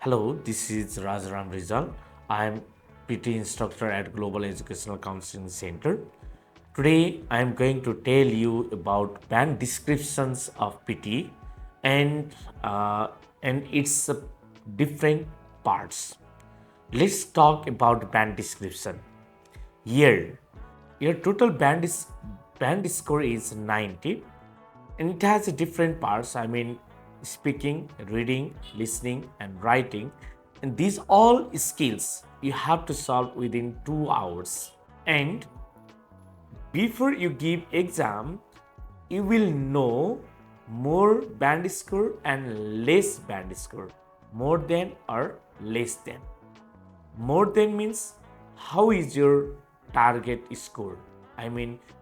Hello, this is Ram Rijal. I am PTE instructor at Global Educational Counseling Center. Today, I am going to tell you about band descriptions of PTE and its different parts. Let's talk about band description. Here, your total band score is 90, and it has different parts. Speaking, reading, listening, and writing. And these all skills you have to solve within 2 hours. And before you give exam, you will know more band score and less band score, more than or less than. More than means how is your target score?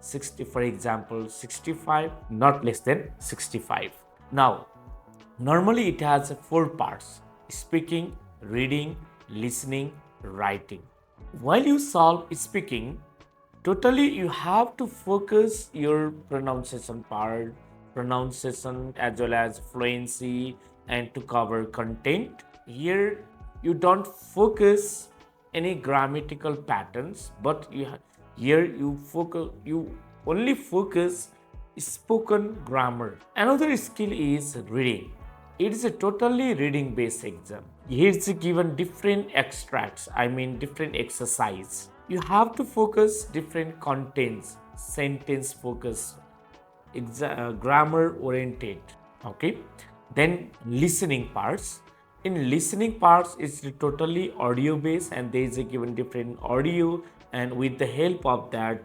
60, for example, 65, not less than 65. Now, normally it has 4 parts: speaking, reading, listening, writing. While you solve speaking, totally you have to focus your pronunciation part, pronunciation as well as fluency, and to cover content. Here you don't focus any grammatical patterns, but here you only focus spoken grammar. Another skill is reading. It is a totally reading based exam. Here is given different extracts, different exercise. You have to focus different contents, sentence focus, grammar oriented. Okay. Then listening parts. In listening parts, it's totally audio based, and there is a given different audio, and with the help of that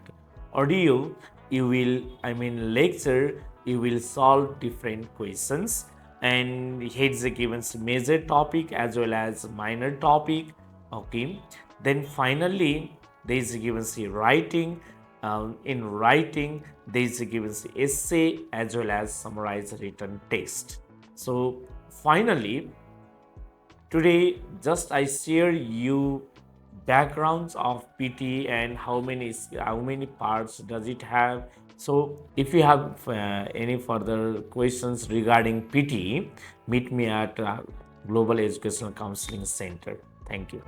audio, you will lecture, you will solve different questions. And here is a given major topic as well as minor topic. Okay. Then finally there is a given writing. In writing, there is a given essay as well as summarized written text. So finally, today just I share you backgrounds of PTE and how many parts does it have. So if you have any further questions regarding PTE, meet me at Global Educational Counseling Center. Thank you.